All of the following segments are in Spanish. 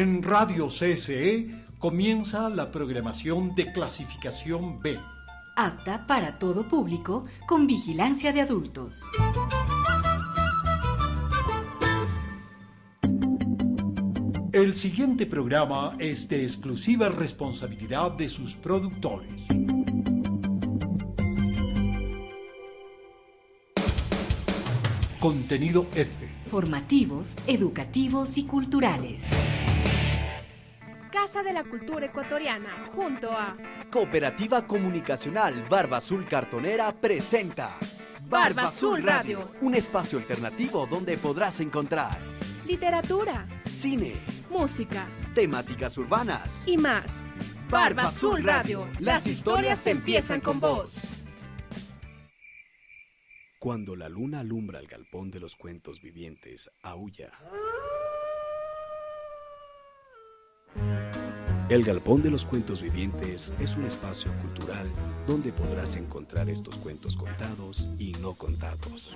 En Radio CSE comienza la programación de clasificación B. Apta para todo público, con vigilancia de adultos. El siguiente programa es de exclusiva responsabilidad de sus productores. Contenido F. Formativos, educativos y culturales. Casa de la Cultura Ecuatoriana, junto a Cooperativa Comunicacional Barba Azul Cartonera presenta Barba Azul Radio, un espacio alternativo donde podrás encontrar literatura, cine, música, temáticas urbanas y más. Barba Azul Radio, las historias empiezan con vos. Cuando la luna alumbra el galpón de los cuentos vivientes, aúlla. El Galpón de los Cuentos Vivientes es un espacio cultural donde podrás encontrar estos cuentos contados y no contados.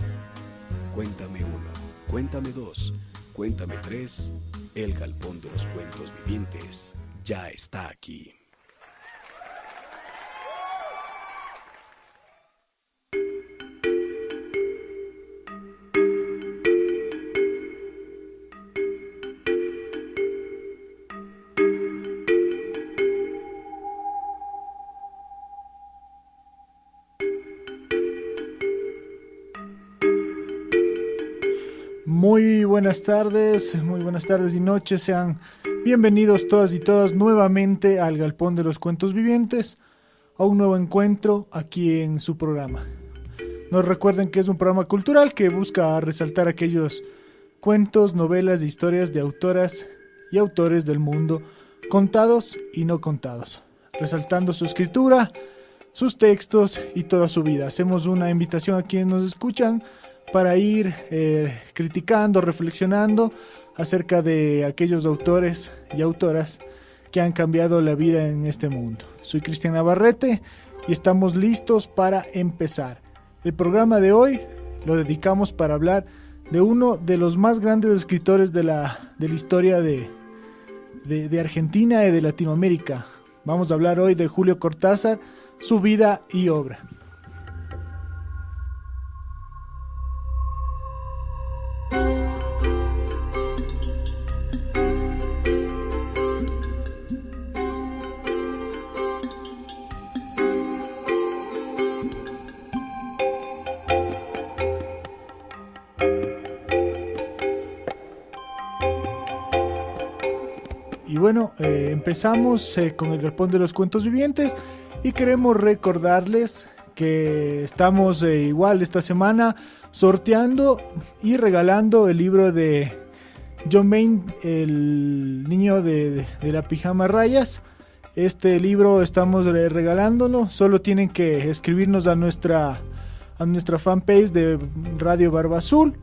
Cuéntame uno, cuéntame dos, cuéntame tres. El Galpón de los Cuentos Vivientes ya está aquí. Muy buenas tardes y noches, sean bienvenidos todas y todas nuevamente al Galpón de los Cuentos Vivientes, a un nuevo encuentro aquí en su programa. Nos recuerden que es un programa cultural que busca resaltar aquellos cuentos, novelas e historias de autoras y autores del mundo, contados y no contados, resaltando su escritura, sus textos y toda su vida. Hacemos una invitación a quienes nos escuchan para ir criticando, reflexionando acerca de aquellos autores y autoras que han cambiado la vida en este mundo. Soy Cristian Navarrete y estamos listos para empezar. El programa de hoy lo dedicamos para hablar de uno de los más grandes escritores de la historia de Argentina y de Latinoamérica. Vamos a hablar hoy de Julio Cortázar, su vida y obra. Y bueno, empezamos con el Galpón de los Cuentos Vivientes y queremos recordarles que estamos igual esta semana sorteando y regalando el libro de John Vane, El niño de la pijama rayas. Este libro estamos regalándolo, solo tienen que escribirnos a nuestra fanpage de Radio Barba Azul,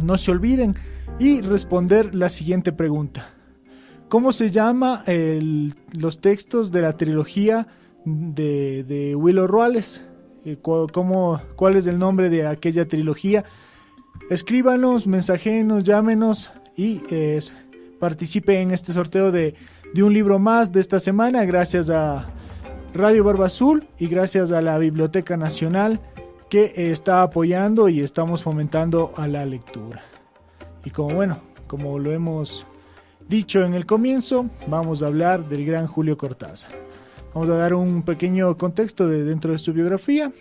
no se olviden, y responder la siguiente pregunta. ¿Cómo se llama los textos de la trilogía de Willo Ruales? ¿Cuál es el nombre de aquella trilogía? Escríbanos, mensajenos, llámenos y participen en este sorteo de un libro más de esta semana, gracias a Radio Barba Azul y gracias a la Biblioteca Nacional que está apoyando y estamos fomentando a la lectura. Y como lo hemos dicho en el comienzo, vamos a hablar del gran Julio Cortázar. Vamos a dar un pequeño contexto dentro de su biografía.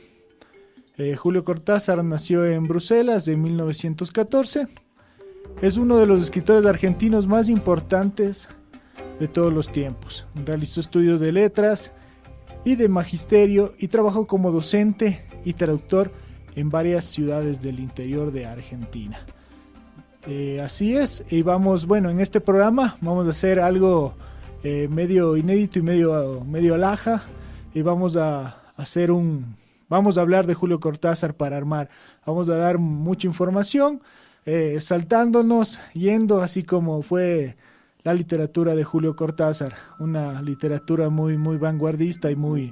Julio Cortázar nació en Bruselas en 1914. Es uno de los escritores argentinos más importantes de todos los tiempos. Realizó estudios de letras y de magisterio y trabajó como docente y traductor en varias ciudades del interior de Argentina. Así es, y en este programa vamos a hacer algo medio inédito y medio alhaja, y vamos a hablar de Julio Cortázar para armar. Vamos a dar mucha información, saltándonos, yendo así como fue la literatura de Julio Cortázar, una literatura muy vanguardista y muy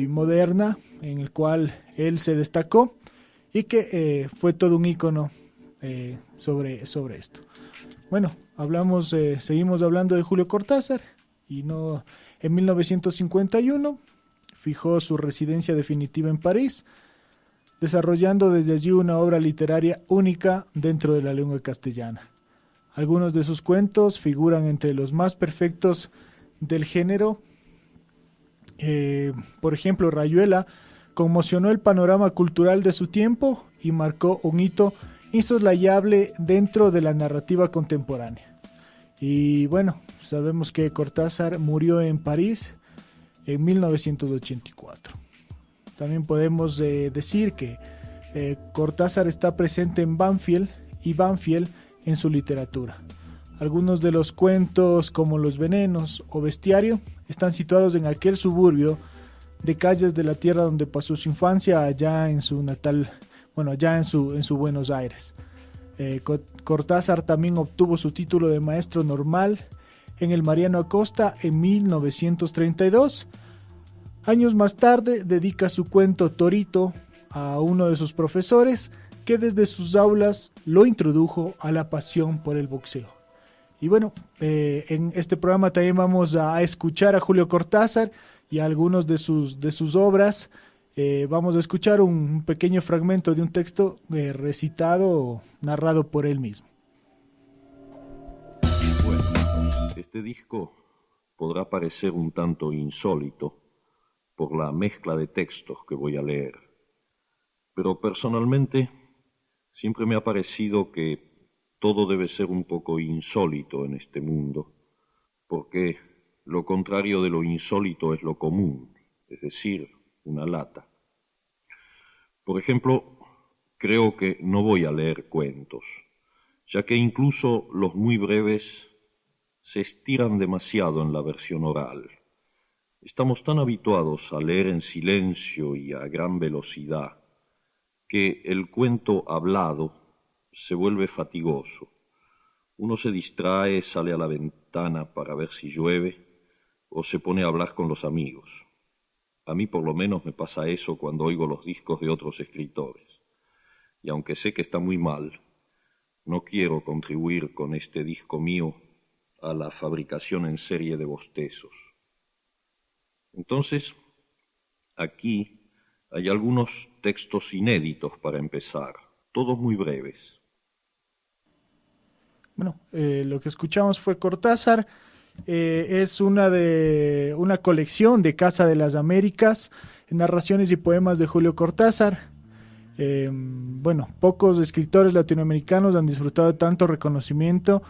moderna, en el cual él se destacó y que fue todo un ícono sobre esto. Bueno, seguimos hablando de Julio Cortázar, y no, en 1951 fijó su residencia definitiva en París, desarrollando desde allí una obra literaria única dentro de la lengua castellana. Algunos de sus cuentos figuran entre los más perfectos del género. Por ejemplo, Rayuela conmocionó el panorama cultural de su tiempo y marcó un hito insoslayable dentro de la narrativa contemporánea. Y bueno, sabemos que Cortázar murió en París en 1984. También podemos decir que Cortázar está presente en Banfield y Banfield en su literatura. Algunos de los cuentos, como Los Venenos o Bestiario, están situados en aquel suburbio de calles de la tierra donde pasó su infancia, allá en su natal, allá en su Buenos Aires. Cortázar también obtuvo su título de maestro normal en el Mariano Acosta en 1932. Años más tarde dedica su cuento Torito a uno de sus profesores, que desde sus aulas lo introdujo a la pasión por el boxeo. Y bueno, en este programa también vamos a escuchar a Julio Cortázar y a algunos de sus obras. Vamos a escuchar un pequeño fragmento de un texto recitado o narrado por él mismo. Bueno, este disco podrá parecer un tanto insólito por la mezcla de textos que voy a leer, pero personalmente siempre me ha parecido que todo debe ser un poco insólito en este mundo, porque lo contrario de lo insólito es lo común, es decir, una lata. Por ejemplo, creo que no voy a leer cuentos, ya que incluso los muy breves se estiran demasiado en la versión oral. Estamos tan habituados a leer en silencio y a gran velocidad que el cuento hablado se vuelve fatigoso. Uno se distrae, sale a la ventana para ver si llueve o se pone a hablar con los amigos. A mí por lo menos me pasa eso cuando oigo los discos de otros escritores. Y aunque sé que está muy mal, no quiero contribuir con este disco mío a la fabricación en serie de bostezos. Entonces, aquí hay algunos textos inéditos para empezar, todos muy breves. Bueno, lo que escuchamos fue Cortázar. Es una colección de Casa de las Américas, narraciones y poemas de Julio Cortázar. Pocos escritores latinoamericanos han disfrutado de tanto reconocimiento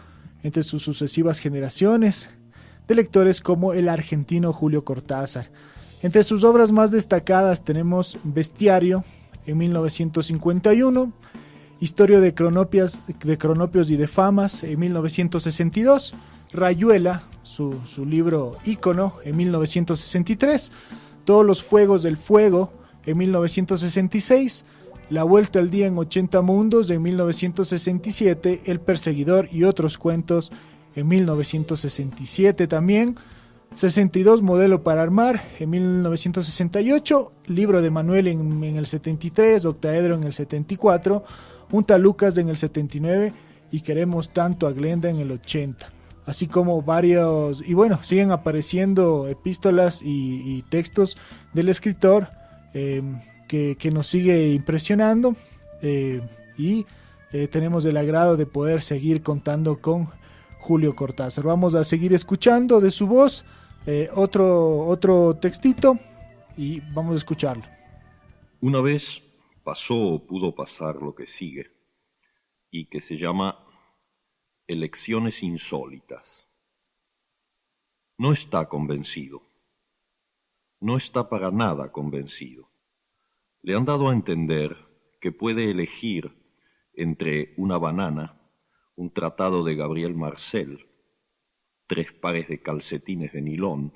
entre sus sucesivas generaciones de lectores como el argentino Julio Cortázar. Entre sus obras más destacadas tenemos Bestiario en 1951, Historia de Cronopios y de Famas en 1962, Rayuela, su libro ícono, en 1963, Todos los Fuegos del Fuego en 1966, La Vuelta al Día en 80 Mundos en 1967, El Perseguidor y otros cuentos en 1967 también, 62 Modelo para Armar en 1968, Libro de Manuel en el 73, Octaedro en el 74, Junta Lucas en el 79 y Queremos Tanto a Glenda en el 80. Así como varios, y bueno, siguen apareciendo epístolas y textos del escritor que nos sigue impresionando, y tenemos el agrado de poder seguir contando con Julio Cortázar. Vamos a seguir escuchando de su voz otro textito y vamos a escucharlo. Una vez pasó o pudo pasar lo que sigue y que se llama Elecciones insólitas. No está convencido. No está para nada convencido. Le han dado a entender que puede elegir entre una banana, un tratado de Gabriel Marcel, 3 pares de calcetines de nilón,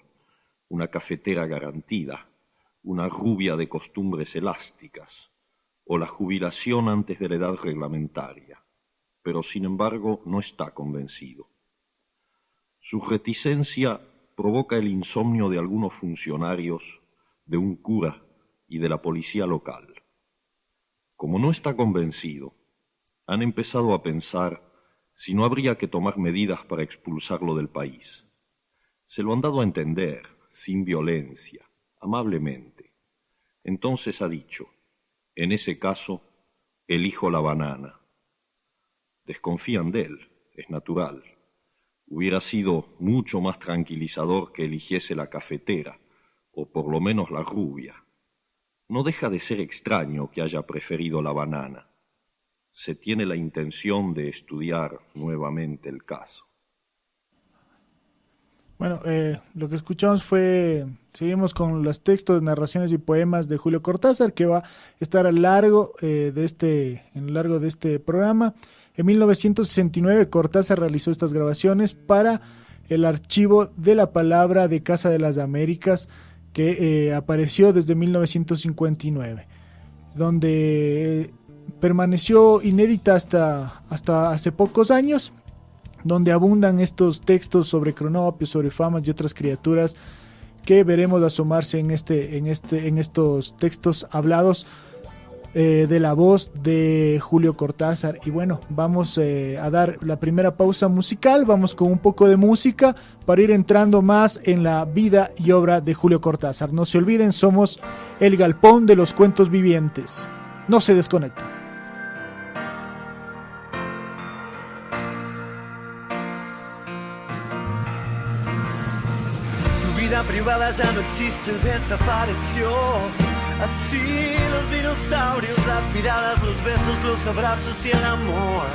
una cafetera garantida, una rubia de costumbres elásticas, o la jubilación antes de la edad reglamentaria, pero sin embargo no está convencido. Su reticencia provoca el insomnio de algunos funcionarios, de un cura y de la policía local. Como no está convencido, han empezado a pensar si no habría que tomar medidas para expulsarlo del país. Se lo han dado a entender, sin violencia, amablemente. Entonces ha dicho, en ese caso, elijo la banana. Desconfían de él, es natural. Hubiera sido mucho más tranquilizador que eligiese la cafetera, o por lo menos la rubia. No deja de ser extraño que haya preferido la banana. Se tiene la intención de estudiar nuevamente el caso. Bueno, lo que escuchamos seguimos con los textos, narraciones y poemas de Julio Cortázar, que va a estar en lo largo de este programa. En 1969 Cortázar realizó estas grabaciones para el archivo de la palabra de Casa de las Américas, que apareció desde 1959, donde permaneció inédita hasta hace pocos años, donde abundan estos textos sobre cronopios, sobre famas y otras criaturas que veremos asomarse en estos textos hablados de la voz de Julio Cortázar. Y bueno, vamos a dar la primera pausa musical, vamos con un poco de música para ir entrando más en la vida y obra de Julio Cortázar. No se olviden, somos el Galpón de los Cuentos Vivientes. No se desconecten. Tu vida privada ya no existe, desapareció. Así los dinosaurios, las miradas, los besos, los abrazos y el amor.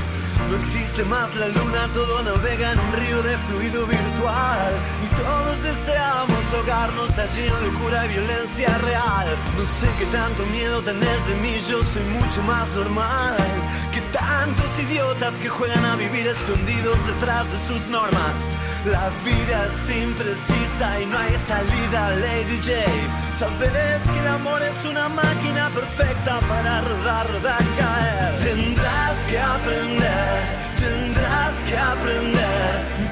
No existe más la luna, todo navega en un río de fluido virtual. Y todos deseamos ahogarnos allí en locura y violencia real. No sé qué tanto miedo tenés de mí, yo soy mucho más normal que tantos idiotas que juegan a vivir escondidos detrás de sus normas. La vida es imprecisa y no hay salida, Lady J. Sabes que el amor es una máquina perfecta para rodar, rodar y caer. Tendrás que aprender,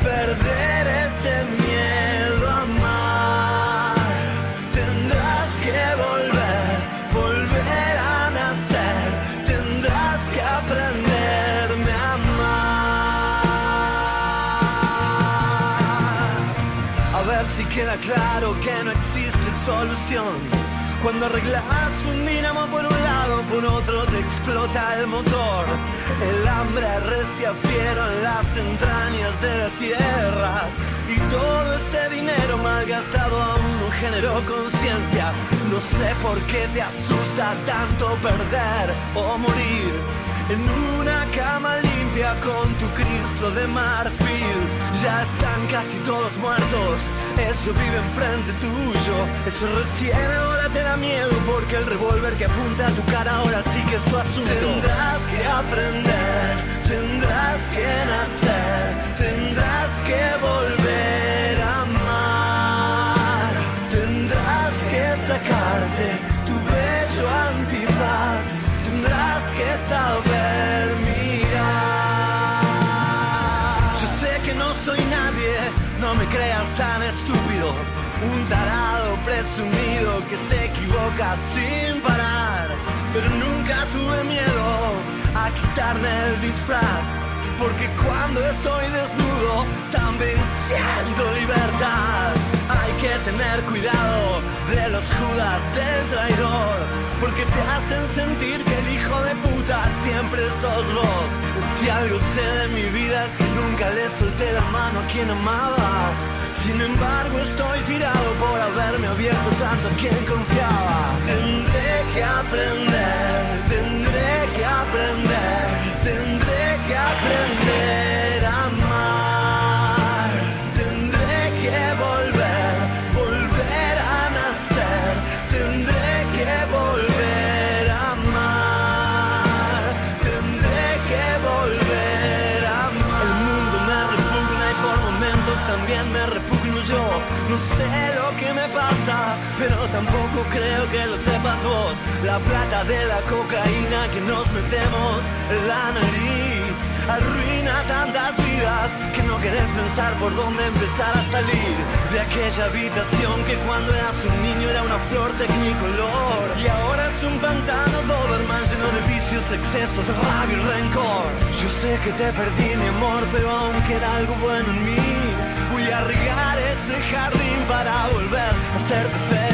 perder ese miedo a amar. Tendrás que volver a nacer. Tendrás que aprenderme a amar. A ver si queda claro que no existe solución. Cuando arreglas un dínamo por un lado, por otro te explota el motor. El hambre arrecia fiero en las entrañas de la tierra. Y todo ese dinero malgastado aún no generó conciencia. No sé por qué te asusta tanto perder o morir. En una cama limpia con tu Cristo de marfil. Ya están casi todos muertos, eso vive enfrente tuyo. Eso recién ahora te da miedo, porque el revólver que apunta a tu cara ahora sí que es tu asunto. Tendrás que aprender, tendrás que nacer, tendrás que volver a amar. Tendrás que sacarte tu bello antifaz, tendrás que saber mirar. Yo sé que no soy nadie, no me creas tan estúpido. Un tarado presumido que se equivoca sin parar. Pero nunca tuve miedo a quitarme el disfraz, porque cuando estoy desnudo también siento libertad. Hay que tener cuidado de los Judas del traidor, porque te hacen sentir que el hijo de puta siempre sos vos. Si algo sé de mi vida es que nunca le solté la mano a quien amaba. Sin embargo estoy tirado por haberme abierto tanto a quien confiaba. Tendré que aprender, tendré que aprender, tendré que aprender a amar. Tendré que volver a nacer. Tendré que volver a amar. Tendré que volver a amar. El mundo me repugna y por momentos también me repugno yo. No sé lo que me pasa, pero tampoco creo que lo sepas vos. La plata de la cocaína que nos metemos en la nariz arruina tantas vidas que no querés pensar por dónde empezar a salir de aquella habitación que cuando eras un niño era una flor tecnicolor y ahora es un pantano Doberman lleno de vicios, excesos, rabia y rencor. Yo sé que te perdí, mi amor, pero aún queda algo bueno en mí. Voy a regar ese jardín para volver a serte feliz.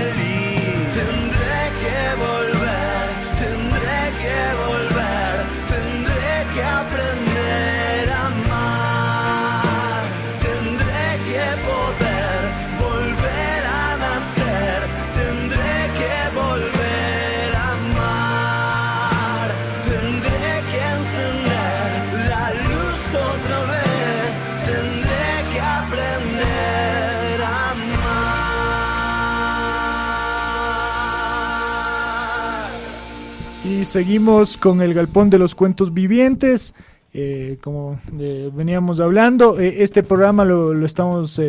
Tendré que volver, tendré que volver, tendré que aprender a amar, tendré que poder volver a nacer, tendré que volver a amar, tendré que encender la luz otra vez, tendré que aprender a amar. Y seguimos con el Galpón de los Cuentos Vivientes. Como veníamos hablando, este programa lo estamos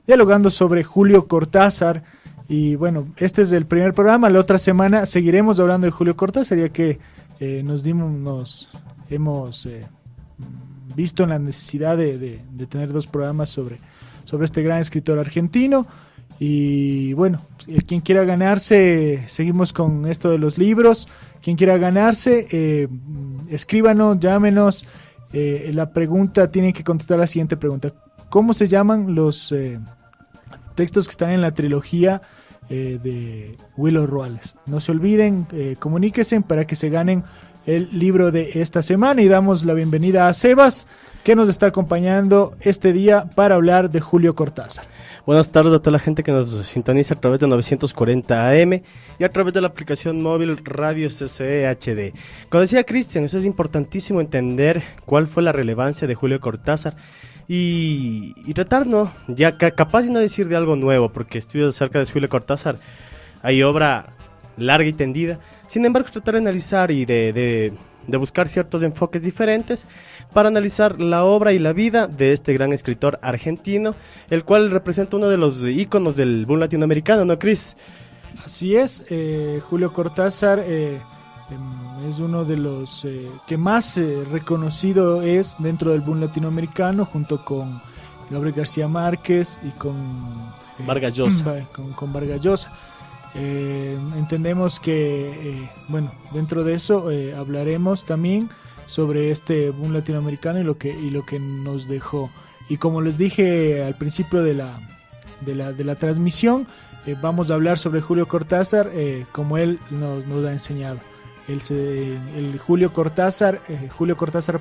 dialogando sobre Julio Cortázar. Y bueno, este es el primer programa. La otra semana seguiremos hablando de Julio Cortázar, ya que nos hemos visto en la necesidad de tener dos programas sobre este gran escritor argentino. Y bueno, quien quiera ganarse, seguimos con esto de los libros. Quien quiera ganarse, escríbanos, llámenos. La pregunta, tienen que contestar la siguiente pregunta: ¿cómo se llaman los textos que están en la trilogía de Willo Ruales? No se olviden, comuníquense para que se ganen el libro de esta semana. Y damos la bienvenida a Sebas, que nos está acompañando este día para hablar de Julio Cortázar. Buenas tardes a toda la gente que nos sintoniza a través de 940 AM y a través de la aplicación móvil Radio CCE HD. Como decía Cristian, eso es importantísimo entender cuál fue la relevancia de Julio Cortázar y tratar, ¿no? Ya capaz de no decir de algo nuevo, porque estudios acerca de Julio Cortázar hay obra larga y tendida. Sin embargo, tratar de analizar y de buscar ciertos enfoques diferentes para analizar la obra y la vida de este gran escritor argentino, el cual representa uno de los íconos del boom latinoamericano, ¿no, Cris? Así es, Julio Cortázar es uno de los que más reconocido es dentro del boom latinoamericano, junto con Gabriel García Márquez y con Vargas Llosa. Con Vargas Llosa. Entendemos que, bueno, dentro de eso hablaremos también sobre este boom latinoamericano y lo que nos dejó. Y como les dije al principio de la transmisión, vamos a hablar sobre Julio Cortázar como él nos ha enseñado. El Julio Cortázar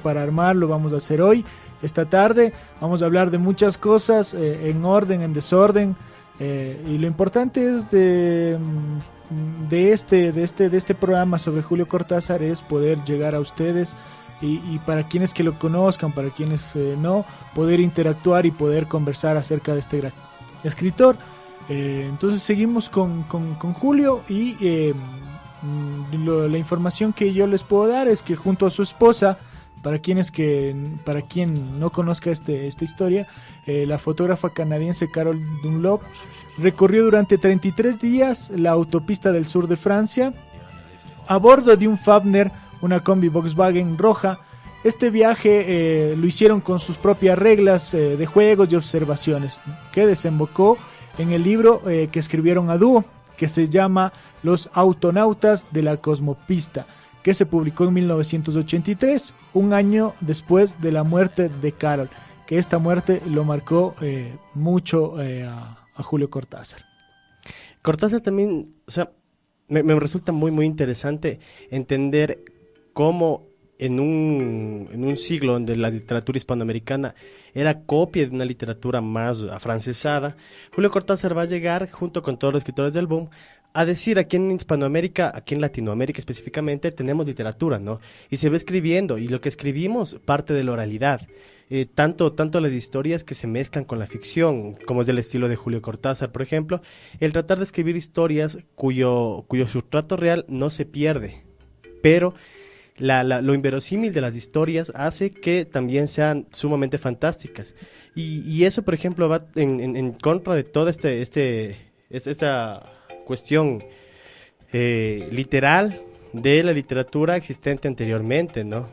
para armar, lo vamos a hacer hoy, esta tarde. Vamos a hablar de muchas cosas en orden, en desorden. Y lo importante es de este programa sobre Julio Cortázar es poder llegar a ustedes y para quienes que lo conozcan, para quienes no, poder interactuar y poder conversar acerca de este gran escritor. Entonces seguimos con Julio y la información que yo les puedo dar es que junto a su esposa, para quien no conozca esta historia, la fotógrafa canadiense Carol Dunlop recorrió durante 33 días la autopista del sur de Francia a bordo de un Fafner, una combi Volkswagen roja. Este viaje lo hicieron con sus propias reglas de juegos y observaciones, que desembocó en el libro que escribieron a dúo, que se llama Los autonautas de la cosmopista, que se publicó en 1983, un año después de la muerte de Carol, que esta muerte lo marcó mucho a Julio Cortázar. Cortázar también, o sea, me resulta muy muy interesante entender cómo en un siglo donde la literatura hispanoamericana era copia de una literatura más afrancesada, Julio Cortázar va a llegar junto con todos los escritores del boom a decir: aquí en Hispanoamérica, aquí en Latinoamérica específicamente, tenemos literatura, ¿no? Y se va escribiendo, y lo que escribimos parte de la oralidad. Tanto las historias que se mezclan con la ficción, como es del estilo de Julio Cortázar, por ejemplo, el tratar de escribir historias cuyo sustrato real no se pierde, pero lo inverosímil de las historias hace que también sean sumamente fantásticas. Y eso, por ejemplo, va en contra de toda esta cuestión literal de la literatura existente anteriormente, ¿no?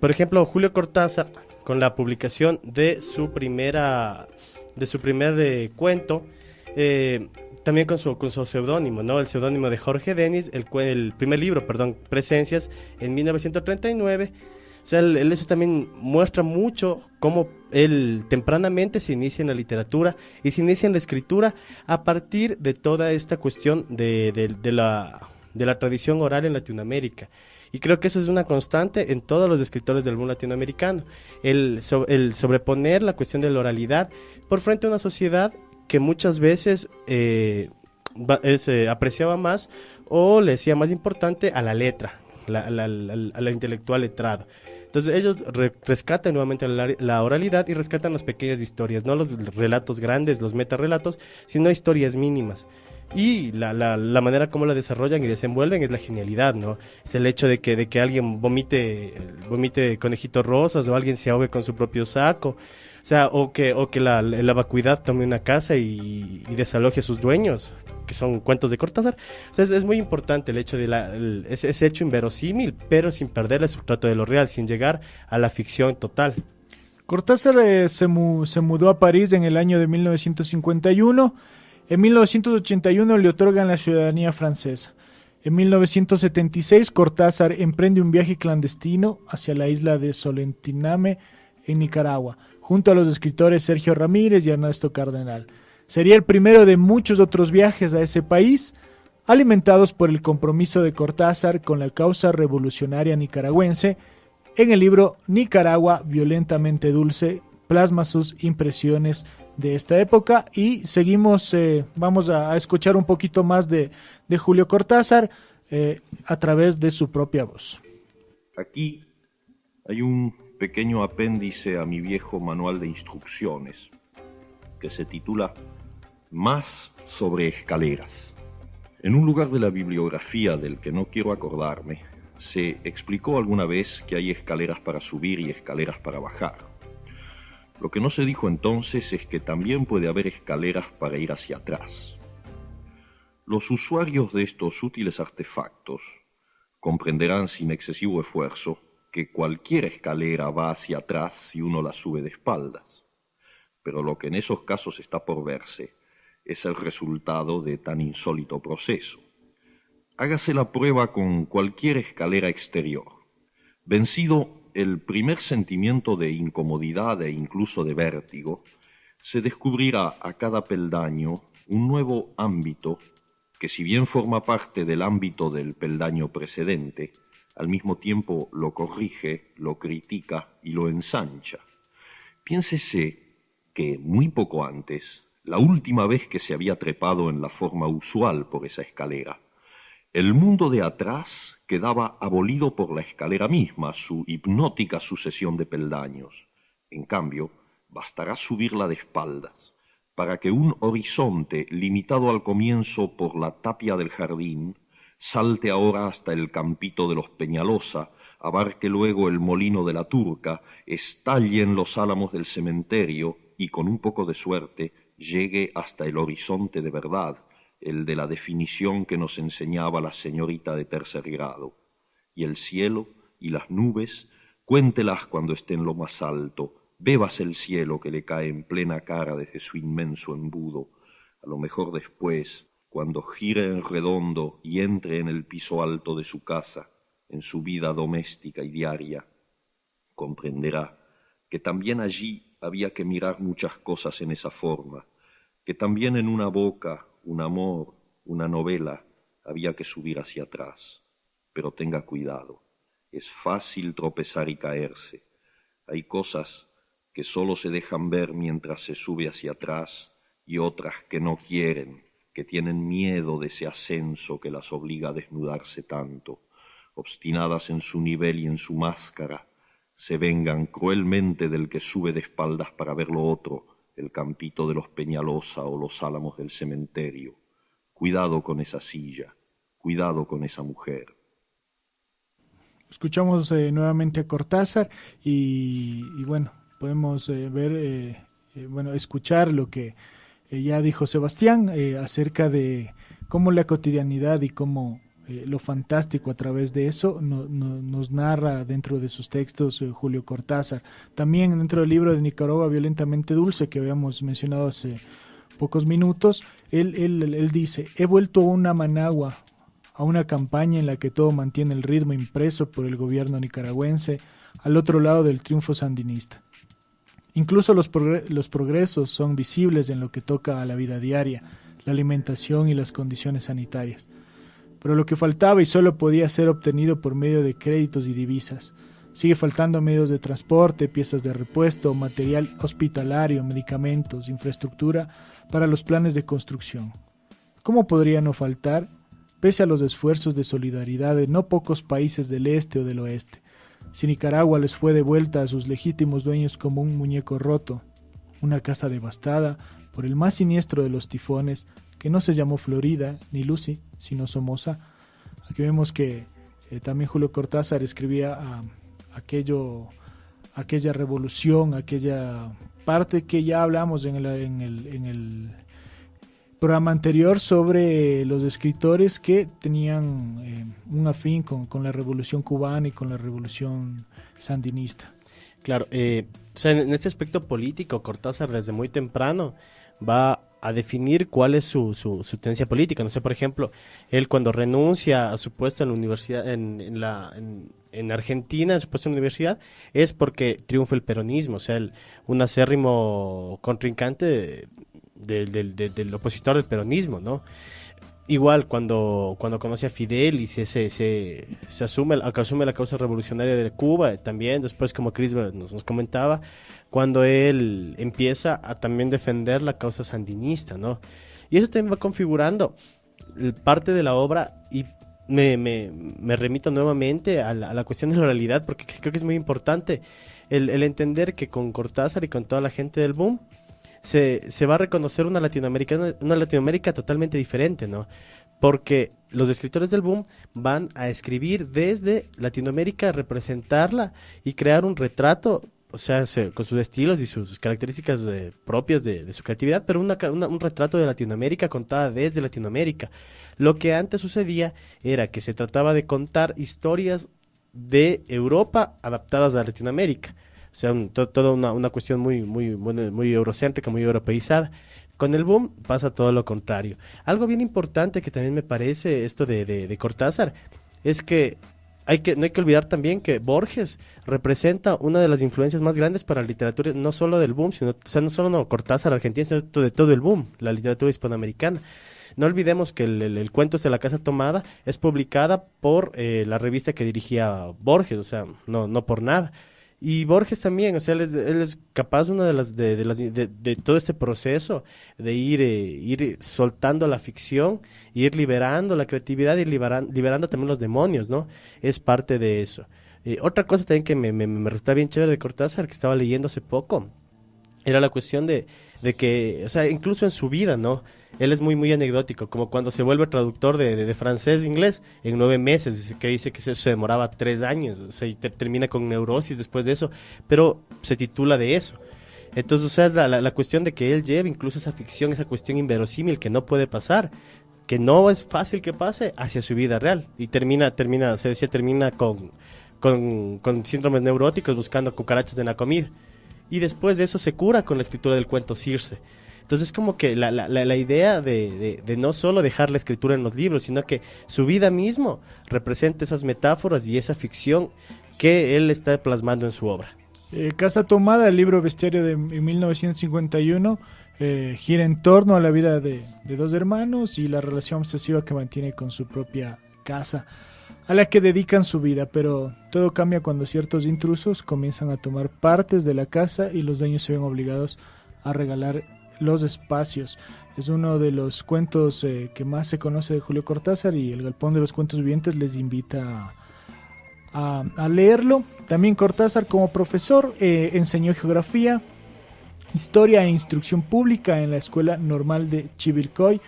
por ejemplo, Julio Cortázar, con la publicación de su primer cuento, también con su seudónimo, ¿no? El seudónimo de Jorge Denis, el primer libro, perdón, Presencias, en 1939. O sea, eso también muestra mucho cómo él tempranamente se inicia en la literatura y se inicia en la escritura a partir de toda esta cuestión de la tradición oral en Latinoamérica. Y creo que eso es una constante en todos los escritores del mundo latinoamericano, el sobreponer la cuestión de la oralidad por frente a una sociedad que muchas veces apreciaba más o le decía más importante a la letra, a la intelectual letrado. Entonces ellos rescatan nuevamente la oralidad y rescatan las pequeñas historias, no los relatos grandes, los metarrelatos, sino historias mínimas. Y la manera como la desarrollan y desenvuelven es la genialidad, ¿no? Es el hecho de que alguien vomite conejitos rosas o alguien se ahogue con su propio saco, o sea, o que la vacuidad tome una casa y desaloje a sus dueños, que son cuentos de Cortázar. O sea, es muy importante el hecho de ese hecho inverosímil, pero sin perder el sustrato de lo real, sin llegar a la ficción total. Cortázar se mudó a París en el año de 1951. En 1981 le otorgan la ciudadanía francesa. En 1976 Cortázar emprende un viaje clandestino hacia la isla de Solentiname en Nicaragua, junto a los escritores Sergio Ramírez y Ernesto Cardenal. Sería el primero de muchos otros viajes a ese país, alimentados por el compromiso de Cortázar con la causa revolucionaria nicaragüense. En el libro Nicaragua, violentamente dulce, plasma sus impresiones de esta época y seguimos, vamos a escuchar un poquito más de Julio Cortázar a través de su propia voz. Aquí hay un pequeño apéndice a mi viejo manual de instrucciones que se titula Más sobre escaleras. En un lugar de la bibliografía del que no quiero acordarme, se explicó alguna vez que hay escaleras para subir y escaleras para bajar. Lo que no se dijo entonces es que también puede haber escaleras para ir hacia atrás. Los usuarios de estos útiles artefactos comprenderán sin excesivo esfuerzo que cualquier escalera va hacia atrás si uno la sube de espaldas. Pero lo que en esos casos está por verse es el resultado de tan insólito proceso. Hágase la prueba con cualquier escalera exterior. Vencido el primer sentimiento de incomodidad e incluso de vértigo, se descubrirá a cada peldaño un nuevo ámbito que, si bien forma parte del ámbito del peldaño precedente, al mismo tiempo lo corrige, lo critica y lo ensancha. Piénsese que muy poco antes, la última vez que se había trepado en la forma usual por esa escalera, el mundo de atrás quedaba abolido por la escalera misma, su hipnótica sucesión de peldaños. En cambio, bastará subirla de espaldas, para que un horizonte limitado al comienzo por la tapia del jardín salte ahora hasta el campito de los Peñalosa, abarque luego el molino de la Turca, estalle en los álamos del cementerio y, con un poco de suerte, llegue hasta el horizonte de verdad, el de la definición que nos enseñaba la señorita de tercer grado. Y el cielo y las nubes, cuéntelas cuando esté en lo más alto, bébase el cielo que le cae en plena cara desde su inmenso embudo, a lo mejor después, cuando gire en redondo y entre en el piso alto de su casa, en su vida doméstica y diaria, comprenderá que también allí había que mirar muchas cosas en esa forma, que también en una boca, un amor, una novela, había que subir hacia atrás. Pero tenga cuidado, es fácil tropezar y caerse. Hay cosas que solo se dejan ver mientras se sube hacia atrás y otras que no quieren, que tienen miedo de ese ascenso que las obliga a desnudarse tanto, obstinadas en su nivel y en su máscara, se vengan cruelmente del que sube de espaldas para ver lo otro, el campito de los Peñalosa o los álamos del cementerio. Cuidado con esa silla, cuidado con esa mujer. Escuchamos nuevamente a Cortázar y bueno, podemos escuchar lo que ya dijo Sebastián acerca de cómo la cotidianidad y cómo lo fantástico a través de eso, nos narra dentro de sus textos Julio Cortázar. También dentro del libro de Nicaragua Violentamente Dulce, que habíamos mencionado hace pocos minutos, él dice: he vuelto a una Managua, a una campaña en la que todo mantiene el ritmo impreso por el gobierno nicaragüense, al otro lado del triunfo sandinista. Incluso los progresos son visibles en lo que toca a la vida diaria, la alimentación y las condiciones sanitarias. Pero lo que faltaba y solo podía ser obtenido por medio de créditos y divisas. Sigue faltando medios de transporte, piezas de repuesto, material hospitalario, medicamentos, infraestructura para los planes de construcción. ¿Cómo podría no faltar, pese a los esfuerzos de solidaridad de no pocos países del este o del oeste? Si Nicaragua les fue devuelta a sus legítimos dueños como un muñeco roto, una casa devastada por el más siniestro de los tifones, que no se llamó Florida ni Lucy, sino Somoza. Aquí vemos que también Julio Cortázar escribía aquella revolución, aquella parte que ya hablamos en el programa anterior sobre los escritores que tenían un afín con la revolución cubana y con la revolución sandinista. Claro, o sea, en este aspecto político, Cortázar desde muy temprano va a definir cuál es su tendencia política. No sé, por ejemplo, él cuando renuncia a su puesto en la universidad, en Argentina, en su puesto en la universidad, es porque triunfa el peronismo, o sea, un acérrimo contrincante del opositor del peronismo, ¿no? Igual cuando conoce a Fidel y se asume la causa revolucionaria de Cuba, también después, como Chris nos comentaba, cuando él empieza a también defender la causa sandinista, ¿no? Y eso también va configurando parte de la obra, y me remito nuevamente a la cuestión de la oralidad, porque creo que es muy importante el entender que con Cortázar y con toda la gente del boom se va a reconocer una Latinoamérica totalmente diferente, ¿no? Porque los escritores del boom van a escribir desde Latinoamérica, representarla y crear un retrato, o sea, con sus estilos y sus características propias de su creatividad, pero un retrato de Latinoamérica contada desde Latinoamérica. Lo que antes sucedía era que se trataba de contar historias de Europa adaptadas a Latinoamérica. O sea, toda una cuestión muy eurocéntrica, muy europeizada. Con el boom pasa todo lo contrario. Algo bien importante que también me parece esto de Cortázar es que no hay que olvidar también que Borges representa una de las influencias más grandes para la literatura, no solo del boom, sino, o sea, no solo Cortázar argentino, sino de todo el boom, la literatura hispanoamericana. No olvidemos que el Cuentos de la Casa Tomada es publicada por la revista que dirigía Borges, o sea, no por nada. Y Borges también, o sea, él es capaz de todo este proceso de ir soltando la ficción, ir liberando la creatividad y liberando también los demonios, ¿no? Es parte de eso. Otra cosa también que me resulta bien chévere de Cortázar, que estaba leyendo hace poco, era la cuestión de que, o sea, incluso en su vida, ¿no? Él es muy anecdótico, como cuando se vuelve traductor de francés a inglés en 9 meses, que dice que se demoraba 3 años, o sea, y termina con neurosis después de eso, pero se titula de eso. Entonces, o sea, es la cuestión de que él lleva incluso esa ficción, esa cuestión inverosímil que no puede pasar, que no es fácil que pase, hacia su vida real, y termina con síndromes neuróticos buscando cucarachas en la comida. Y después de eso se cura con la escritura del cuento Circe. Entonces, como que la idea de no solo dejar la escritura en los libros, sino que su vida mismo representa esas metáforas y esa ficción que él está plasmando en su obra. Casa Tomada, el libro bestiario de 1951, gira en torno a la vida de 2 hermanos y la relación obsesiva que mantiene con su propia casa, a la que dedican su vida, pero todo cambia cuando ciertos intrusos comienzan a tomar partes de la casa y los dueños se ven obligados a regalar los espacios. Es uno de los cuentos que más se conoce de Julio Cortázar, y el Galpón de los Cuentos Vivientes les invita a leerlo. También Cortázar, como profesor, enseñó geografía, historia e instrucción pública en la Escuela Normal de Chivilcoy,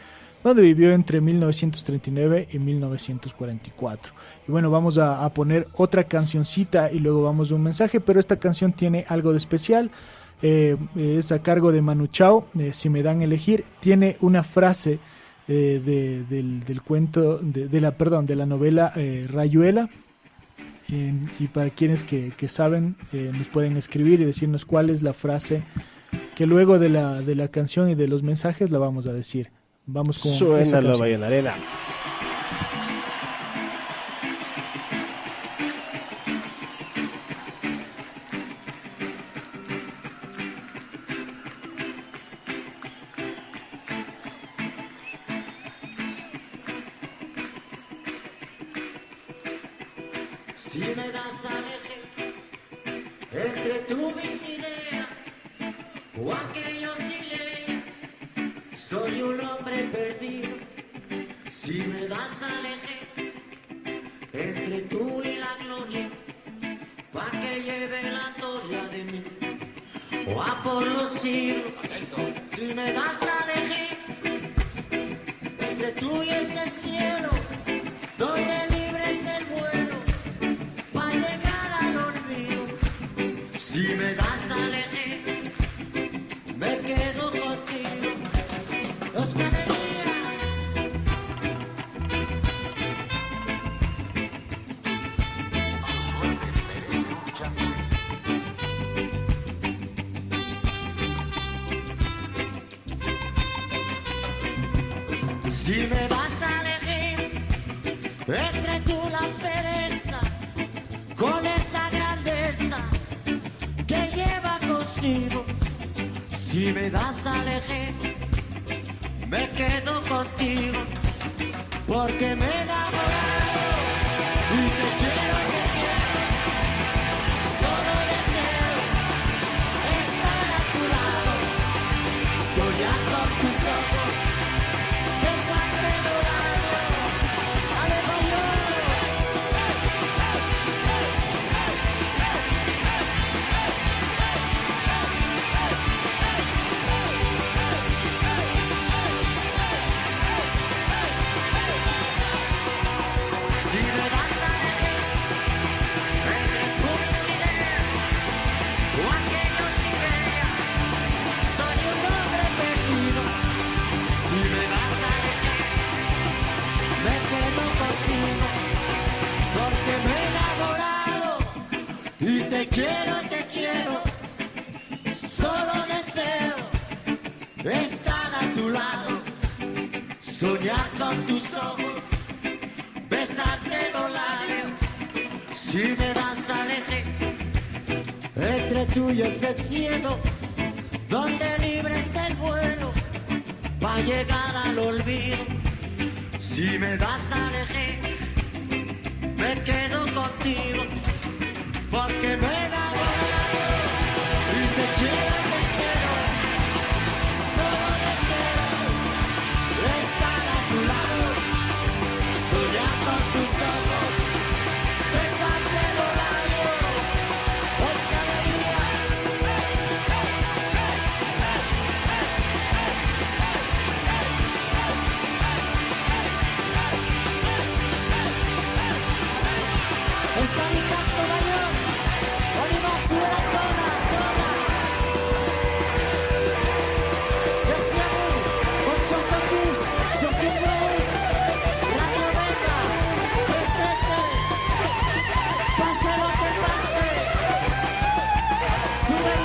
donde vivió entre 1939 y 1944. Y bueno, vamos a poner otra cancioncita y luego vamos a un mensaje, pero esta canción tiene algo de especial. Es a cargo de Manu Chao, Si me dan a elegir. Tiene una frase del cuento, de la novela Rayuela. Y para quienes que saben, nos pueden escribir y decirnos cuál es la frase que luego de la canción y de los mensajes la vamos a decir. Vamos con Suena la Bayanarena. Si me das a elegir entre tú mis ideas o aquello sin ley, soy un hombre perdido. Si me das a elegir entre tú y la gloria, pa' que lleve la gloria de mí o a por los siglos. Si me das a elegir entre tú y ese cielo donde libre es el vuelo para llegar al olvido. Si me das a elegir, me quedo contigo. Los si me vas a elegir entre tú la pereza con esa grandeza que lleva consigo, si me das a elegir me quedo contigo porque me he enamorado y te quiero, solo deseo estar a tu lado, soñar con tus ojos. Te quiero, solo deseo estar a tu lado, soñar con tus ojos, besarte los labios. Si me das a elegir entre tú y ese cielo, donde libre es el vuelo, va a llegar al olvido. Si me das a elegir, me quedo contigo. Porque me he enamorado y te quiero, solo deseo estar a tu lado, soñar con tus ojos, besarte los labios, escalerías, compañero. Suena toda, gracias, muchos saludos, Radio Venga, presente, pase lo que pase, sube el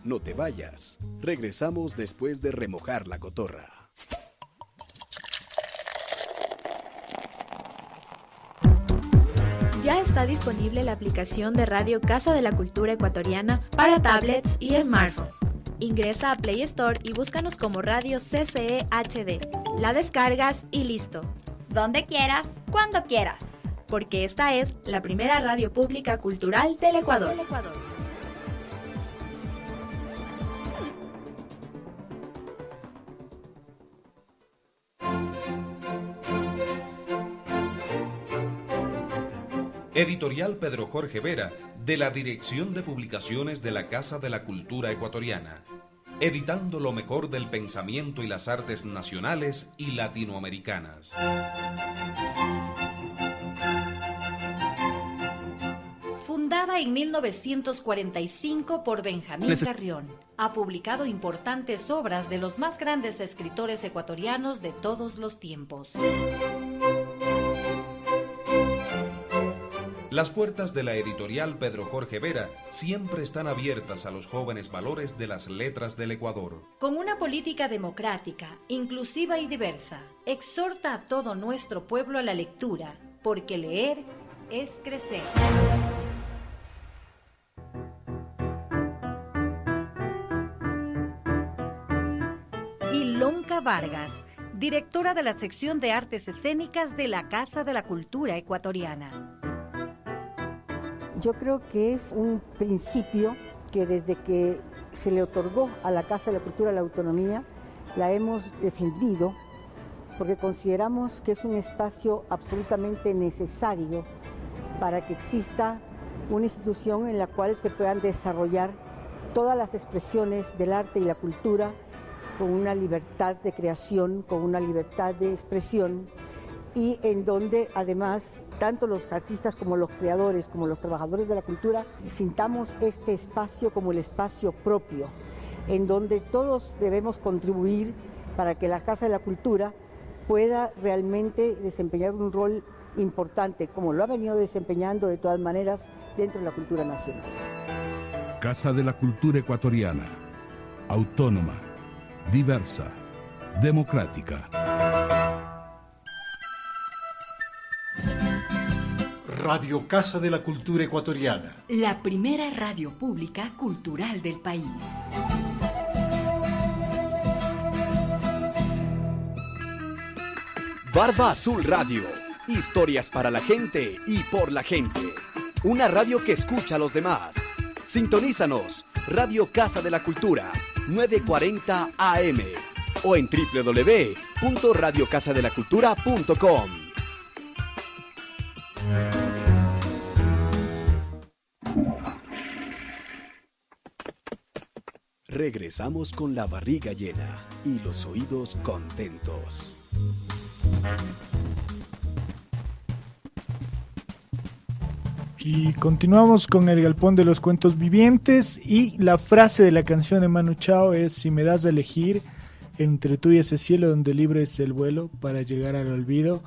No te vayas. Regresamos después de remojar la cotorra. Ya está disponible la aplicación de Radio Casa de la Cultura Ecuatoriana para tablets y smartphones. Ingresa a Play Store y búscanos como Radio CCE HD. La descargas y listo. Donde quieras, cuando quieras. Porque esta es la primera radio pública cultural del Ecuador. Editorial Pedro Jorge Vera, de la Dirección de Publicaciones de la Casa de la Cultura Ecuatoriana, editando lo mejor del pensamiento y las artes nacionales y latinoamericanas. Fundada en 1945 por Benjamín Carrión, ha publicado importantes obras de los más grandes escritores ecuatorianos de todos los tiempos. Las puertas de la editorial Pedro Jorge Vera siempre están abiertas a los jóvenes valores de las letras del Ecuador. Con una política democrática, inclusiva y diversa, exhorta a todo nuestro pueblo a la lectura, porque leer es crecer. Ilonka Vargas, directora de la sección de artes escénicas de la Casa de la Cultura Ecuatoriana. Yo creo que es un principio que desde que se le otorgó a la Casa de la Cultura la autonomía, la hemos defendido porque consideramos que es un espacio absolutamente necesario para que exista una institución en la cual se puedan desarrollar todas las expresiones del arte y la cultura con una libertad de creación, con una libertad de expresión y en donde además tanto los artistas como los creadores, como los trabajadores de la cultura, sintamos este espacio como el espacio propio, en donde todos debemos contribuir para que la Casa de la Cultura pueda realmente desempeñar un rol importante, como lo ha venido desempeñando de todas maneras dentro de la cultura nacional. Casa de la Cultura Ecuatoriana, autónoma, diversa, democrática. Radio Casa de la Cultura Ecuatoriana. La primera radio pública cultural del país. Barba Azul Radio. Historias para la gente y por la gente. Una radio que escucha a los demás. Sintonízanos. Radio Casa de la Cultura, 940 AM. O en www.radiocasadelacultura.com. Regresamos con la barriga llena y los oídos contentos. Y continuamos con el Galpón de los Cuentos Vivientes y la frase de la canción de Manu Chao es: si me das a elegir entre tú y ese cielo donde libre es el vuelo para llegar al olvido,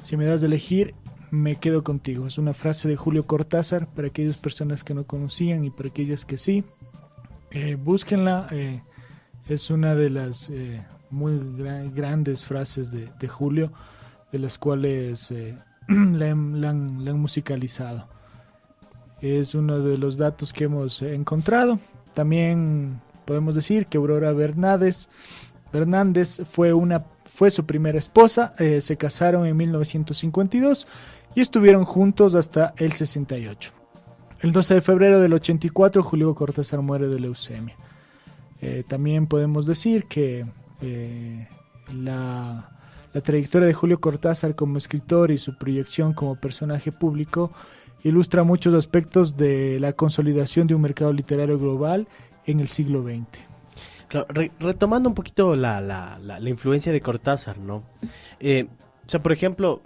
si me das a elegir me quedo contigo. Es una frase de Julio Cortázar para aquellas personas que no conocían y para aquellas que sí. Búsquenla, es una de las muy grandes frases de Julio, de las cuales la han musicalizado. Es uno de los datos que hemos encontrado. También podemos decir que Aurora Bernández fue su primera esposa. Se casaron en 1952 y estuvieron juntos hasta el 68. El 12 de febrero del 84, Julio Cortázar muere de leucemia. También podemos decir que la trayectoria de Julio Cortázar como escritor y su proyección como personaje público ilustra muchos aspectos de la consolidación de un mercado literario global en el siglo XX. Claro, retomando un poquito la influencia de Cortázar, ¿no? O sea, por ejemplo,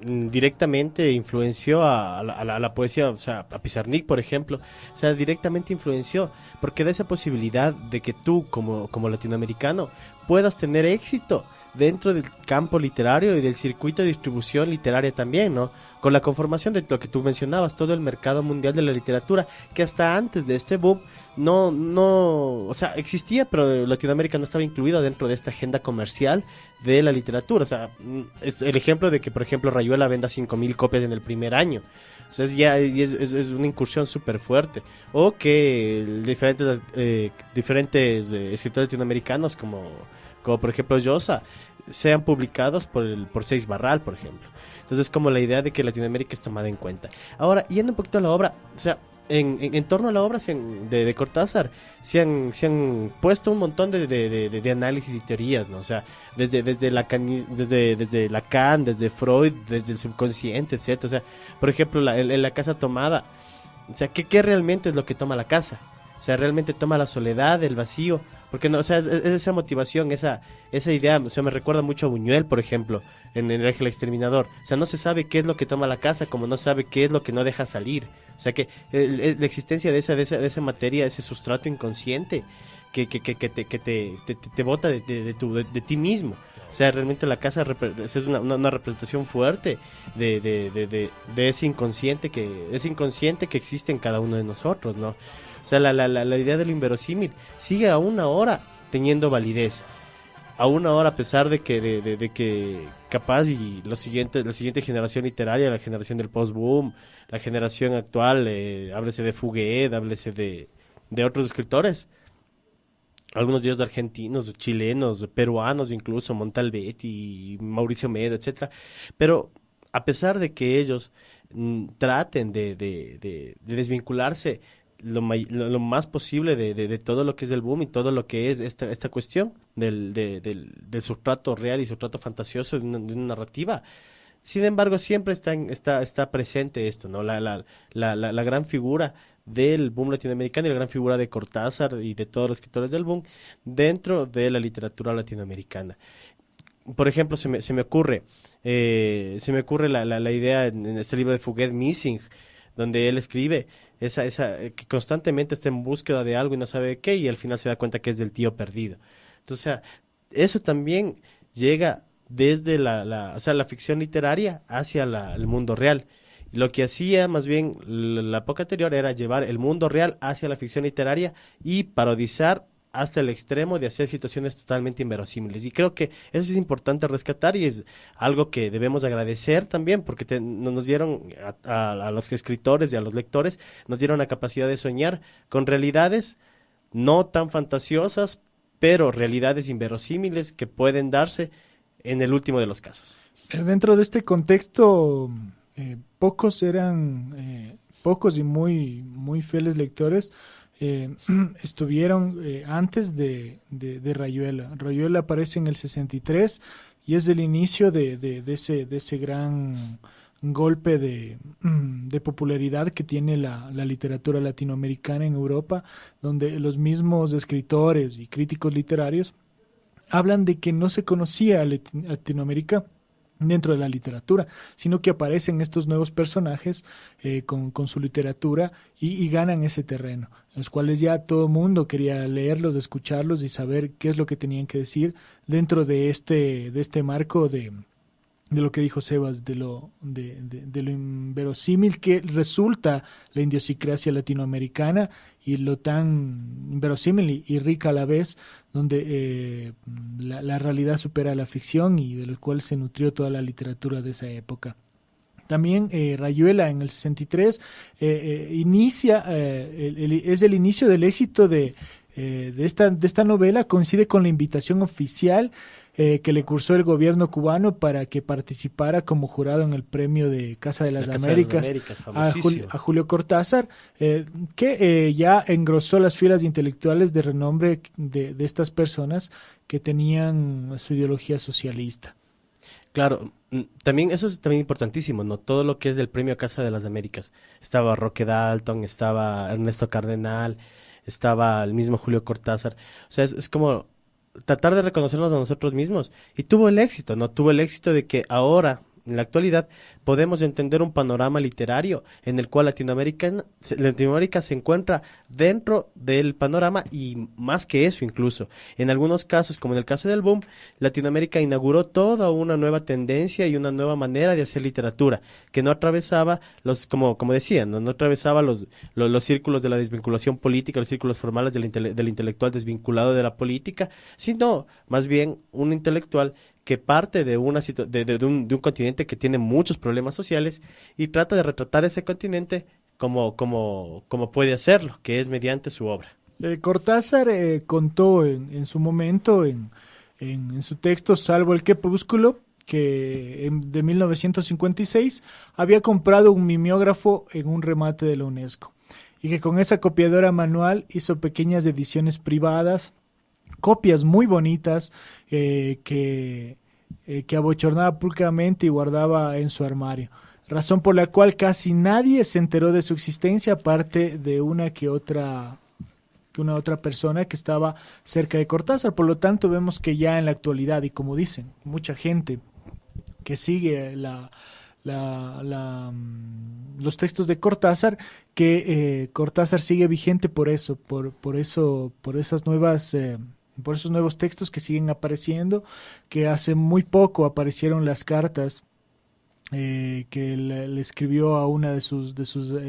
directamente influenció a la poesía, o sea, a Pizarnik, por ejemplo, o sea, directamente influenció, porque da esa posibilidad de que tú, como latinoamericano, puedas tener éxito dentro del campo literario y del circuito de distribución literaria también, ¿no? Con la conformación de lo que tú mencionabas, todo el mercado mundial de la literatura, que hasta antes de este boom o sea, existía, pero Latinoamérica no estaba incluida dentro de esta agenda comercial de la literatura. O sea, es el ejemplo de que, por ejemplo, Rayuela venda 5.000 copias en el primer año. O sea, es una incursión súper fuerte. O que diferentes escritores latinoamericanos, como por ejemplo Llosa, sean publicados por Seix Barral, por ejemplo. Entonces, como la idea de que Latinoamérica es tomada en cuenta. Ahora, yendo un poquito a la obra, o sea, en torno a la obra de Cortázar se han puesto un montón de análisis y teorías, ¿no? O sea, desde Lacan, desde Freud, desde el subconsciente, etcétera. O sea, por ejemplo, en la casa tomada, o sea, ¿qué realmente es lo que toma la casa? O sea, realmente toma la soledad, el vacío, porque no, o sea, es esa motivación, esa idea. O sea, me recuerda mucho a Buñuel, por ejemplo, en El Ángel Exterminador. O sea, no se sabe qué es lo que toma la casa, como no sabe qué es lo que no deja salir. O sea, que la existencia de esa materia, ese sustrato inconsciente que te bota de ti mismo. O sea, realmente la casa es una representación fuerte de ese inconsciente que existe en cada uno de nosotros, ¿no? O sea, la idea de lo inverosímil sigue aún ahora teniendo validez. Aún ahora, a pesar de que capaz y la siguiente generación literaria, la generación del post-boom, la generación actual, háblese de Fuguet, háblese de otros escritores, algunos de ellos argentinos, chilenos, peruanos incluso, Montalbetti, Mauricio Medo, etcétera. Pero a pesar de que ellos traten de desvincularse lo más posible de todo lo que es el boom y todo lo que es esta cuestión del sustrato real y sustrato fantasioso de una narrativa. Sin embargo, siempre está presente esto, ¿no? La gran figura del boom latinoamericano y la gran figura de Cortázar y de todos los escritores del boom dentro de la literatura latinoamericana. Por ejemplo, se me ocurre la idea en este libro de Fuguet, Missing, donde él escribe que constantemente está en búsqueda de algo y no sabe de qué, y al final se da cuenta que es del tío perdido. Entonces, o sea, eso también llega desde la ficción literaria hacia el mundo real. Y lo que hacía más bien la época anterior era llevar el mundo real hacia la ficción literaria y parodizar hasta el extremo de hacer situaciones totalmente inverosímiles. Y creo que eso es importante rescatar y es algo que debemos agradecer también, porque nos dieron a los escritores y a los lectores, nos dieron la capacidad de soñar con realidades no tan fantasiosas, pero realidades inverosímiles que pueden darse en el último de los casos. Dentro de este contexto, pocos y muy fieles lectores estuvieron antes de Rayuela. Rayuela aparece en el 63 y es el inicio de ese gran golpe de popularidad que tiene la literatura latinoamericana en Europa, donde los mismos escritores y críticos literarios hablan de que no se conocía a Latinoamérica dentro de la literatura, sino que aparecen estos nuevos personajes con su literatura y ganan ese terreno, los cuales ya todo mundo quería leerlos, escucharlos y saber qué es lo que tenían que decir dentro de este marco de lo que dijo Sebas, de lo inverosímil que resulta la idiosincrasia latinoamericana y lo tan inverosímil y rica a la vez, donde la realidad supera la ficción y de lo cual se nutrió toda la literatura de esa época. También Rayuela en el 63 es el inicio del éxito de esta novela, coincide con la invitación oficial que le cursó el gobierno cubano para que participara como jurado en el premio de Casa de las Américas a Julio Cortázar, que ya engrosó las filas de intelectuales de renombre de estas personas que tenían su ideología socialista. Claro, también eso es también importantísimo, ¿no? Todo lo que es el premio Casa de las Américas. Estaba Roque Dalton, estaba Ernesto Cardenal, estaba el mismo Julio Cortázar. O sea, es como tratar de reconocernos a nosotros mismos. Y tuvo el éxito, ¿no? Tuvo el éxito de que ahora en la actualidad, podemos entender un panorama literario en el cual Latinoamérica se encuentra dentro del panorama y más que eso incluso. En algunos casos, como en el caso del boom, Latinoamérica inauguró toda una nueva tendencia y una nueva manera de hacer literatura, que no atravesaba como decían, no atravesaba los círculos de la desvinculación política, los círculos formales del intelectual desvinculado de la política, sino más bien un intelectual que parte de un continente que tiene muchos problemas sociales y trata de retratar ese continente como puede hacerlo, que es mediante su obra. Cortázar contó en su momento, en su texto Salvo el Crepúsculo, que de 1956 había comprado un mimeógrafo en un remate de la UNESCO y que con esa copiadora manual hizo pequeñas ediciones privadas, copias muy bonitas que abochornaba públicamente y guardaba en su armario, razón por la cual casi nadie se enteró de su existencia aparte de una otra persona que estaba cerca de Cortázar. Por lo tanto, vemos que ya en la actualidad, y como dicen mucha gente que sigue los textos de Cortázar, que Cortázar sigue vigente por eso, por esos nuevos textos que siguen apareciendo, que hace muy poco aparecieron las cartas que le escribió a una de sus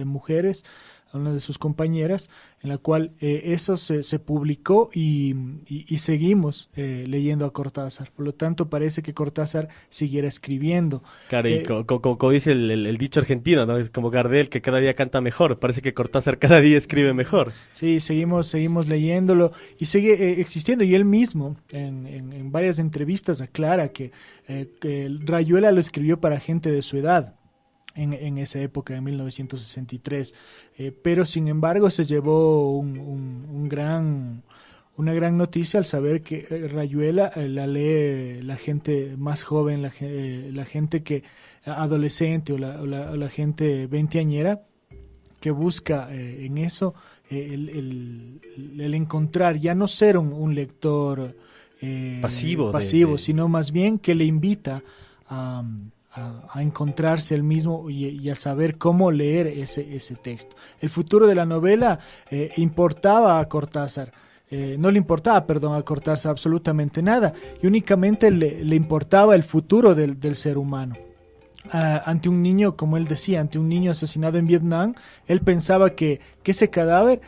mujeres, a una de sus compañeras, en la cual eso se publicó y seguimos leyendo a Cortázar. Por lo tanto, parece que Cortázar siguiera escribiendo. Claro, y como dice el dicho argentino, ¿no? Es como Gardel, que cada día canta mejor. Parece que Cortázar cada día escribe mejor. Sí, seguimos leyéndolo y sigue existiendo. Y él mismo, en varias entrevistas, aclara que Rayuela lo escribió para gente de su edad. En esa época, en 1963, pero sin embargo se llevó una gran noticia al saber que Rayuela la lee la gente más joven, la gente que adolescente o la gente veinteañera, que busca en eso el encontrar, ya no ser un lector pasivo, sino más bien que le invita a encontrarse él mismo y a saber cómo leer ese texto. El futuro de la novela importaba a Cortázar, no le importaba, a Cortázar absolutamente nada, y únicamente le importaba el futuro del ser humano. Ante un niño, como él decía, ante un niño asesinado en Vietnam, él pensaba que ese cadáver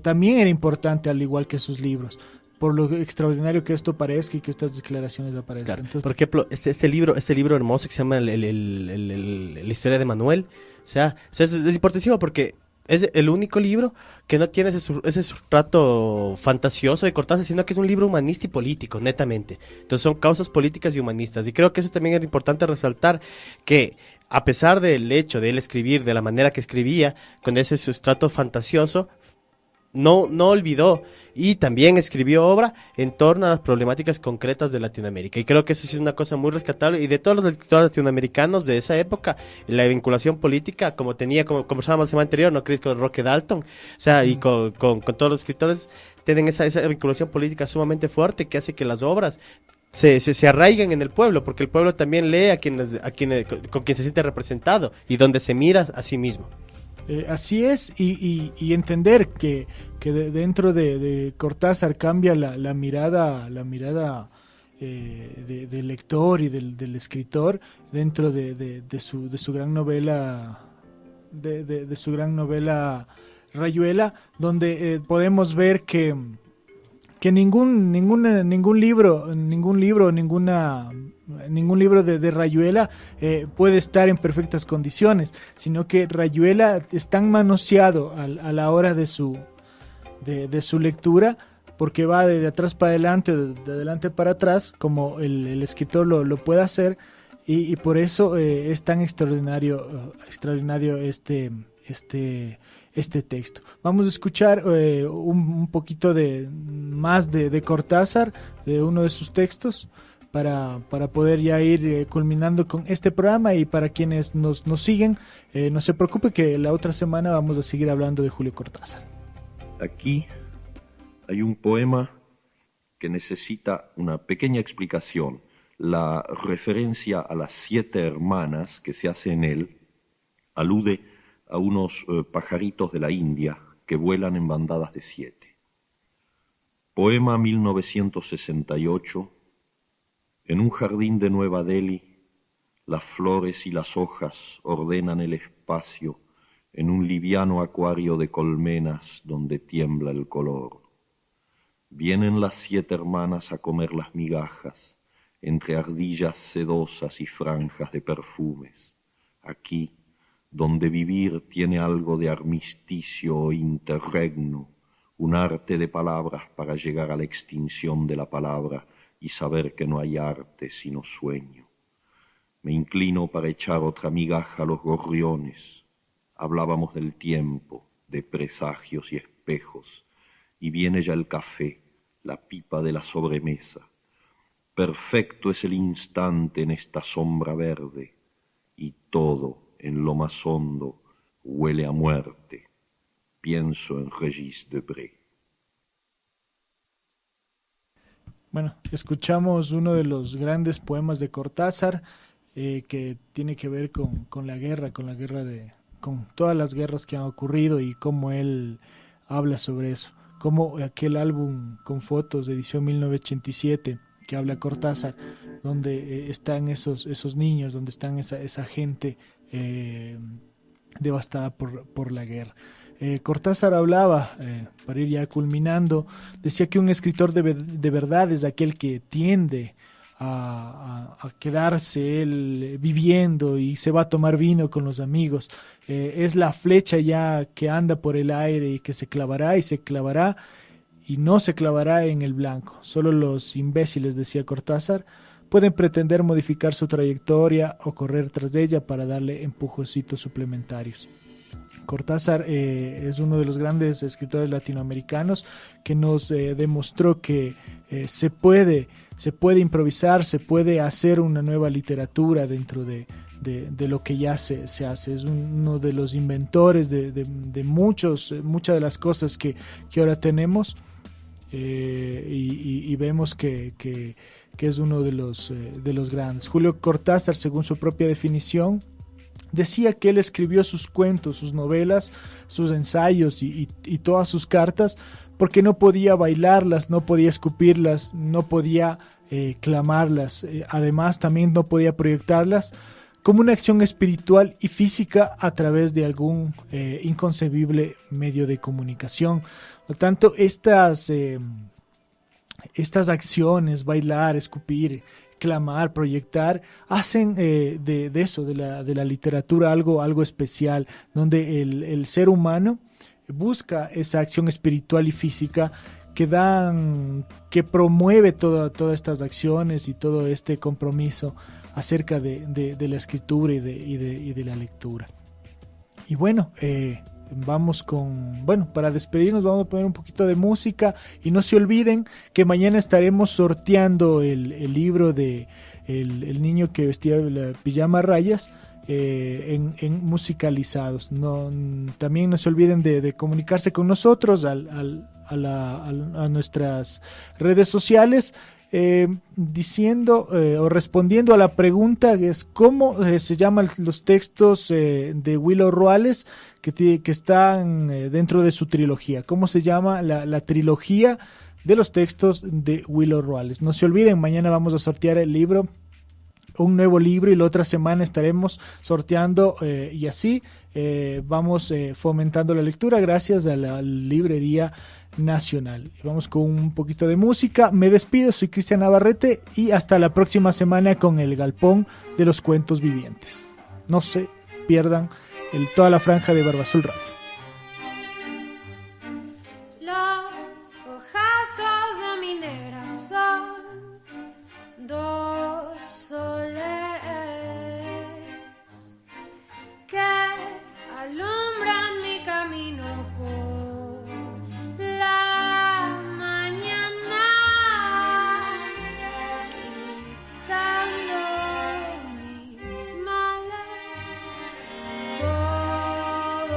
también era importante, al igual que sus libros, por lo extraordinario que esto parezca y que estas declaraciones aparezcan. Claro. Entonces, por ejemplo, este libro hermoso que se llama la historia de Manuel, o sea es importantísimo porque es el único libro que no tiene ese sustrato fantasioso de Cortázar, sino que es un libro humanista y político, netamente. Entonces son causas políticas y humanistas, y creo que eso también es importante resaltar, que a pesar del hecho de él escribir de la manera que escribía, con ese sustrato fantasioso, no olvidó y también escribió obra en torno a las problemáticas concretas de Latinoamérica, y creo que eso sí es una cosa muy rescatable. Y de todos los escritores latinoamericanos de esa época, la vinculación política, como conversábamos la semana anterior, ¿no crees? Con Roque Dalton, o sea, y con todos los escritores tienen esa vinculación política sumamente fuerte, que hace que las obras se arraigan en el pueblo, porque el pueblo también lee con quien se siente representado y donde se mira a sí mismo. Así es, y entender que dentro de Cortázar cambia la mirada del lector y del escritor dentro de su gran novela, de su gran novela Rayuela, donde podemos ver que ningún libro de Rayuela puede estar en perfectas condiciones, sino que Rayuela es tan manoseado a la hora de su lectura, porque va de atrás para adelante, de adelante para atrás, como el escritor lo puede hacer, y por eso es tan extraordinario este texto. Vamos a escuchar un poquito más de Cortázar, de uno de sus textos, para poder ya ir culminando con este programa. Y para quienes nos siguen, no se preocupe que la otra semana vamos a seguir hablando de Julio Cortázar. Aquí hay un poema que necesita una pequeña explicación. la referencia a las 7 hermanas que se hace en él alude a unos pajaritos de la India que vuelan en bandadas de 7. Poema 1968. En un jardín de Nueva Delhi, las flores y las hojas ordenan el espacio en un liviano acuario de colmenas donde tiembla el color. Vienen las 7 hermanas a comer las migajas entre ardillas sedosas y franjas de perfumes. Aquí, donde vivir tiene algo de armisticio o interregno, un arte de palabras para llegar a la extinción de la palabra y saber que no hay arte sino sueño. Me inclino para echar otra migaja a los gorriones. Hablábamos del tiempo, de presagios y espejos, y viene ya el café, la pipa de la sobremesa. Perfecto es el instante en esta sombra verde, y todo, en lo más hondo, huele a muerte. Pienso en Régis Debray. Bueno, escuchamos uno de los grandes poemas de Cortázar, que tiene que ver con la guerra, con todas las guerras que han ocurrido y cómo él habla sobre eso. Como aquel álbum con fotos de edición 1987 que habla Cortázar, donde están esos niños, donde están esa gente devastada por la guerra. Cortázar hablaba, para ir ya culminando, decía que un escritor de verdad es aquel que tiende a quedarse él viviendo y se va a tomar vino con los amigos. Es la flecha ya que anda por el aire y que se clavará y no se clavará en el blanco. Solo los imbéciles, decía Cortázar, pueden pretender modificar su trayectoria o correr tras ella para darle empujoncitos suplementarios. Cortázar es uno de los grandes escritores latinoamericanos que nos demostró que se puede improvisar, se puede hacer una nueva literatura dentro de lo que ya se hace. Es uno de los inventores de muchas de las cosas que ahora tenemos, y vemos que es uno de los grandes. Julio Cortázar, según su propia definición, decía que él escribió sus cuentos, sus novelas, sus ensayos y todas sus cartas porque no podía bailarlas, no podía escupirlas, no podía clamarlas. Además, también no podía proyectarlas como una acción espiritual y física a través de algún inconcebible medio de comunicación. Por lo tanto, estas acciones, bailar, escupir, clamar, proyectar, hacen de eso, de la literatura, algo especial, donde el ser humano busca esa acción espiritual y física que promueve todas estas acciones y todo este compromiso acerca de la escritura y de la lectura. Y bueno, para despedirnos vamos a poner un poquito de música, y no se olviden que mañana estaremos sorteando el libro de el niño que vestía la pijama a rayas, en musicalizados. También no se olviden de comunicarse con nosotros a nuestras redes sociales, diciendo o respondiendo a la pregunta que es cómo se llaman los textos de Willo Ruales que están dentro de su trilogía. ¿Cómo se llama la trilogía de los textos de Willo Ruales? No se olviden, mañana vamos a sortear un nuevo libro, y la otra semana estaremos sorteando, y así vamos fomentando la lectura gracias a la Librería Nacional. Vamos con un poquito de música. Me despido, soy Cristian Navarrete, y hasta la próxima semana con el Galpón de los Cuentos Vivientes. No se pierdan toda la franja de Barbazul Radio. Los ojazos de mi negra son dos soles que alumbran mi camino por la mañana, quitando mis males. Todo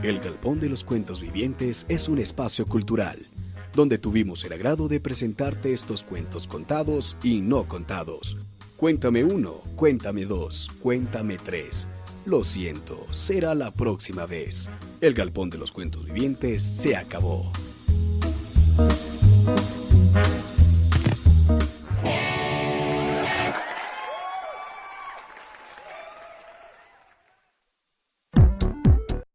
El Galpón de los Cuentos Vivientes es un espacio cultural, donde tuvimos el agrado de presentarte estos cuentos contados y no contados. Cuéntame 1, cuéntame 2, cuéntame 3. Lo siento, será la próxima vez. El Galpón de los Cuentos Vivientes se acabó.